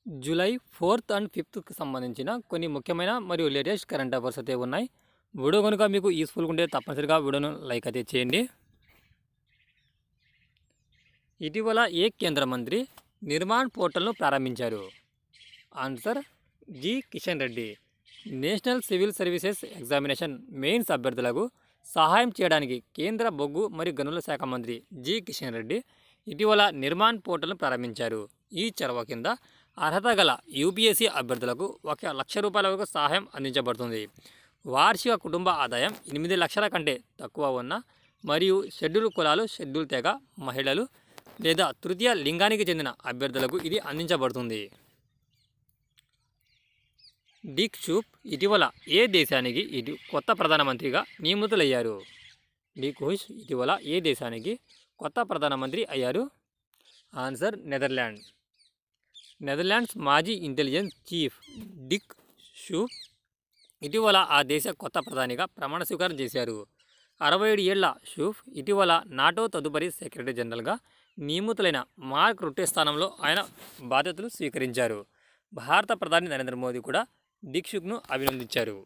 July 4th and 5th సంబంధించిన కొన్ని ముఖ్యమైన మరియు లేటెస్ట్ కరెంట్ అఫైర్స్ అయితే ఉన్నాయి. వీడియో కనుక మీకు యూస్ఫుల్గా ఉంటే తప్పనిసరిగా వీడియోను లైక్ అయితే చేయండి. ఇటీవల ఏ కేంద్ర మంత్రి నిర్మాణ్ పోర్టల్ను ప్రారంభించారు? Answer G Kishan Reddy. National civil services examination mains అభ్యర్థులకు సహాయం చేయడానికి కేంద్ర బొగ్గు మరియు గనుల శాఖ మంత్రి జి కిషన్ రెడ్డి ఇటీవల నిర్మాణ్ పోర్టల్ను ప్రారంభించారు. ఈ చొరవ కింద అర్హత గల యూపీఎస్సీ అభ్యర్థులకు 1 లక్ష రూపాయల వరకు సహాయం అందించబడుతుంది. వార్షిక కుటుంబ ఆదాయం 8 లక్షల కంటే తక్కువ ఉన్న మరియు షెడ్యూల్ కులాలు, షెడ్యూల్ తెగ, మహిళలు లేదా తృతీయ లింగానికి చెందిన అభ్యర్థులకు ఇది అందించబడుతుంది. డిక్ షూప్ ఇటీవల ఏ దేశానికి కొత్త ప్రధానమంత్రిగా నియమితులయ్యారు? డిక్ హుష్ ఇటీవల ఏ దేశానికి కొత్త ప్రధానమంత్రి అయ్యారు? Answer Netherland. నెదర్లాండ్స్ మాజీ ఇంటెలిజెన్స్ చీఫ్ డిక్ షూప్ ఇటీవల ఆ దేశ కొత్త ప్రధానిగా ప్రమాణ స్వీకారం చేశారు. 67 ఏళ్ల షూప్ ఇటీవల నాటో తదుపరి సెక్రటరీ జనరల్గా నియమితులైన మార్క్ రుట్టే స్థానంలో ఆయన బాధ్యతలు స్వీకరించారు. భారత ప్రధాని నరేంద్ర మోదీ కూడా డిక్ షూప్ను అభినందించారు.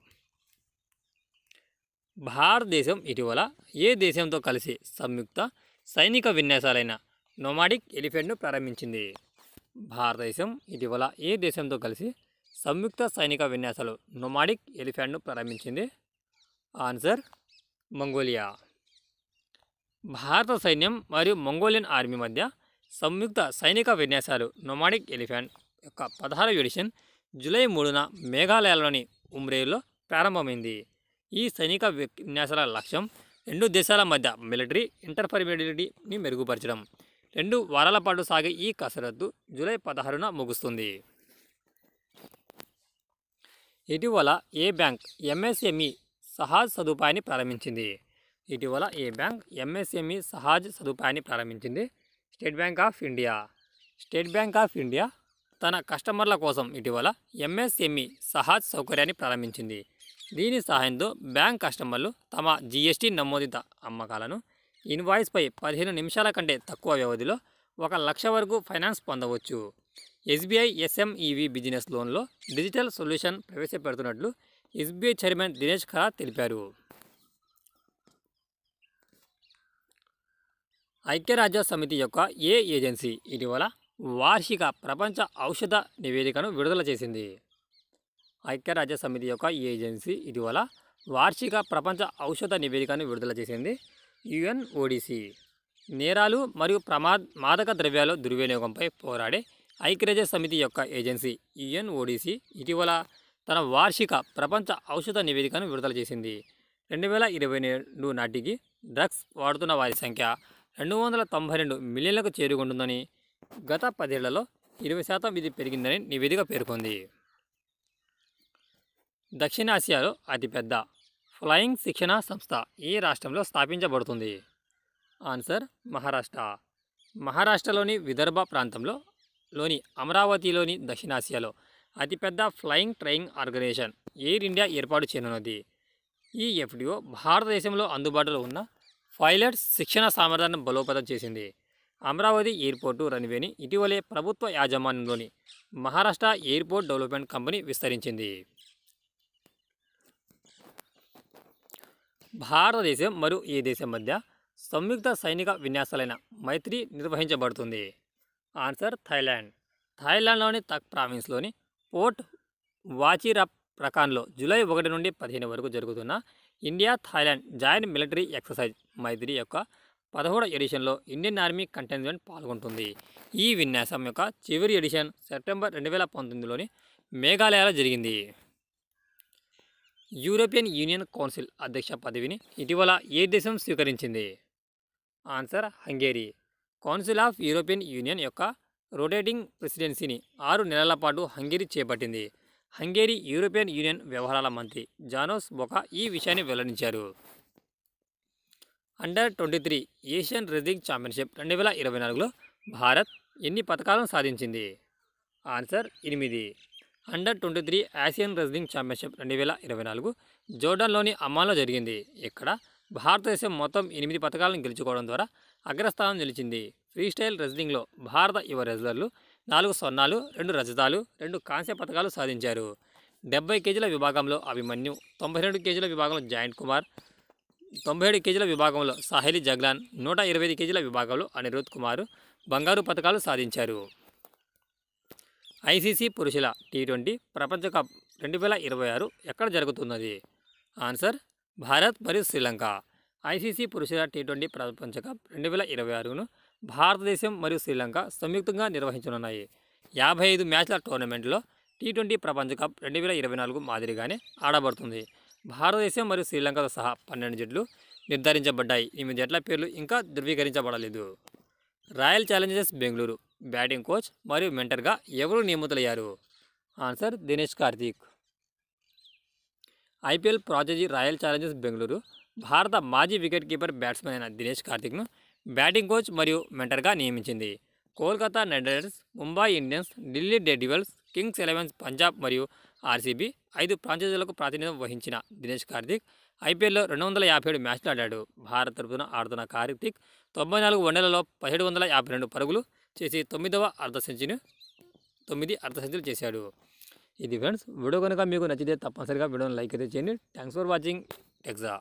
భారతదేశం ఇటీవల ఏ దేశంతో కలిసి సంయుక్త సైనిక విన్యాసాలైన నోమాడిక్ ఎలిఫెంట్ను ప్రారంభించింది? భారతదేశం ఇటీవల ఏ దేశంతో కలిసి సంయుక్త సైనిక విన్యాసాలు నోమాడిక్ ఎలిఫెంట్ను ప్రారంభించింది? Answer Mongolia. భారత సైన్యం మరియు మంగోలియన్ ఆర్మీ మధ్య సంయుక్త సైనిక విన్యాసాలు నోమాడిక్ ఎలిఫెంట్ యొక్క 16వ ఎడిషన్ జూలై 3న మేఘాలయలోని ఉమ్రేలో ప్రారంభమైంది. ఈ సైనిక విన్యాసాల లక్ష్యం 2 దేశాల మధ్య మిలిటరీ ఇంటర్పర్మిడిటీని మెరుగుపరచడం. 2 వారాల పాటు సాగే ఈ కసరత్తు జూలై 16న ముగుస్తుంది. ఇటీవల ఏ బ్యాంక్ ఎంఎస్ఎంఈ సహాజ్ సదుపాయాన్ని ప్రారంభించింది? ఇటీవల ఏ బ్యాంక్ ఎంఎస్ఎంఈ సహాజ్ సదుపాయాన్ని ప్రారంభించింది? State bank of India. State bank of India తన కస్టమర్ల కోసం ఇటీవల ఎంఎస్ఎంఈ సహాజ్ సౌకర్యాన్ని ప్రారంభించింది. దీని సహాయంతో బ్యాంక్ కస్టమర్లు తమ జీఎస్టీ నమోదిత అమ్మకాలను ఇన్వాయిస్పై 15 నిమిషాల కంటే తక్కువ వ్యవధిలో 1 లక్ష వరకు ఫైనాన్స్ పొందవచ్చు. ఎస్బీఐ ఎస్ఎంఈవి బిజినెస్ లోన్లో డిజిటల్ సొల్యూషన్ ప్రవేశపెడుతున్నట్లు ఎస్బీఐ చైర్మన్ దినేష్ ఖరా తెలిపారు. ఐక్యరాజ్య సమితి యొక్క ఏ ఏజెన్సీ ఇటీవల వార్షిక ప్రపంచ ఔషధ నివేదికను విడుదల చేసింది? ఐక్యరాజ్య సమితి యొక్క ఈ ఏజెన్సీ ఇటీవల వార్షిక ప్రపంచ ఔషధ నివేదికను విడుదల చేసింది యుఎన్ఓడిసి. నేరాలు మరియు మాదక ద్రవ్యాల దుర్వినియోగంపై పోరాడే ఐక్యరాజ్య సమితి యొక్క ఏజెన్సీ యుఎన్ఓడిసి ఇటీవల తన వార్షిక ప్రపంచ ఔషధ నివేదికను విడుదల చేసింది. 2022 నాటికి డ్రగ్స్ వాడుతున్న వారి సంఖ్య 292 మిలియన్లకు చేరుకుంటుందని, గత 10 ఏళ్లలో 20% ఇది పెరిగిందని నివేదిక పేర్కొంది. దక్షిణాసియాలో అతిపెద్ద ఫ్లయింగ్ శిక్షణ సంస్థ ఏ రాష్ట్రంలో స్థాపించబడుతుంది? ఆన్సర్ మహారాష్ట్ర. మహారాష్ట్రలోని విదర్భ ప్రాంతంలోని అమరావతిలోని దక్షిణాసియాలో అతిపెద్ద flying training organisation Air India ఏర్పాటు చేయనున్నది. ఈ ఎఫ్డిఓ భారతదేశంలో అందుబాటులో ఉన్న పైలట్స్ శిక్షణ సామర్థ్యాన్ని బలోపేతం చేసింది. అమరావతి ఎయిర్పోర్టు రన్వేని ఇటీవలే ప్రభుత్వ యాజమాన్యంలోని మహారాష్ట్ర ఎయిర్పోర్ట్ డెవలప్మెంట్ కంపెనీ విస్తరించింది. భారతదేశం మరియు ఈ దేశం మధ్య సంయుక్త సైనిక విన్యాసాలైన మైత్రి నిర్వహించబడుతుంది. Answer Thailand. థాయిలాండ్లోని తక్ ప్రావిన్స్లోని పోర్ట్ వాచిరాప్రకాన్లో జూలై 1 నుండి 15 వరకు జరుగుతున్న India Thailand joint military exercise Maitri యొక్క 16వ ఎడిషన్లో ఇండియన్ ఆర్మీ కంటైన్మెంట్ పాల్గొంటుంది. ఈ విన్యాసం యొక్క చివరి ఎడిషన్ సెప్టెంబర్ 2019లోని మేఘాలయలో జరిగింది. యూరోపియన్ యూనియన్ కౌన్సిల్ అధ్యక్ష పదవిని ఇటీవల ఏ దేశం స్వీకరించింది? Answer Hungary. Council of European union యొక్క రొటేటింగ్ ప్రెసిడెన్సీని 6 నెలల పాటు హంగేరీ చేపట్టింది. హంగేరీ యూరోపియన్ యూనియన్ వ్యవహారాల మంత్రి జానోస్ బొకా ఈ విషయాన్ని వెల్లడించారు. అండర్-23 ఏషియన్ రెజ్లింగ్ ఛాంపియన్షిప్ 2024లో భారత్ ఎన్ని పతకాలను సాధించింది? ఆన్సర్ 8. అండర్-23 ఆసియన్ రెజ్లింగ్ ఛాంపియన్షిప్ 2024 జోర్డాన్లోని అమ్మాన్లో జరిగింది. ఇక్కడ భారతదేశం మొత్తం 8 పతకాలను గెలుచుకోవడం ద్వారా అగ్రస్థానం నిలిచింది. ఫ్రీస్టైల్ రెజ్లింగ్లో భారత యువ రెజ్లర్లు 4 స్వర్ణాలు, 2 రజతాలు, 2 కాంస్య పతకాలు సాధించారు. 70 కేజీల విభాగంలో అభిమన్యు, 92 కేజీల విభాగంలో జయంట్ కుమార్, 97 కేజీల విభాగంలో సాహెలి జగ్లాన్, 125 కేజీల విభాగంలో అనిరుద్ కుమార్ బంగారు పతకాలు సాధించారు. ఐసీసీ పురుషుల టీ20 ప్రపంచ కప్ 2026 ఎక్కడ జరుగుతున్నది? ఆన్సర్ భారత్ మరియు శ్రీలంక. ఐసీసీ పురుషుల టీ20 ప్రపంచ కప్ 2026ను భారతదేశం మరియు శ్రీలంక సంయుక్తంగా నిర్వహించనున్నాయి. 55 మ్యాచ్ల టోర్నమెంట్లో టీ20 ప్రపంచ కప్ 2024 మాదిరిగానే ఆడబడుతుంది. భారతదేశం మరియు శ్రీలంకతో సహా 12 జట్లు నిర్ధారించబడ్డాయి. 8 జట్ల పేర్లు ఇంకా ధృవీకరించబడలేదు. Royal challengers Bengaluru batting coach మరియు మెంటర్గా ఎవరు నియమితులయ్యారు? Answer Dinesh Karthik. IPL project royal challengers Bengaluru భారత మాజీ వికెట్ కీపర్ బ్యాట్స్మెన్ అయిన దినేష్ కార్తీక్ను బ్యాటింగ్ కోచ్ మరియు మెంటర్గా నియమించింది. Kolkata night riders, Mumbai Indians, Delhi Daredevils, Kings 11 Punjab మరియు ఆర్సీబీ 5 ఫ్రాంచైజీలకు ప్రాతినిధ్యం వహించిన దినేష్ కార్తీక్ ఐపీఎల్లో 257 మ్యాచ్లు ఆడాడు. భారత్ తరపున ఆడుతున్న కార్తీక్ 94 వన్డేలలో 1752 పరుగులు చేసి 9వ అర్ధ సెంచరీలు చేశాడు. ఇది ఫ్రెండ్స్, వీడియో కనుక మీకు నచ్చితే తప్పనిసరిగా వీడియోని లైక్ అయితే చేయండి. Thanks for watching. ఎగ్జా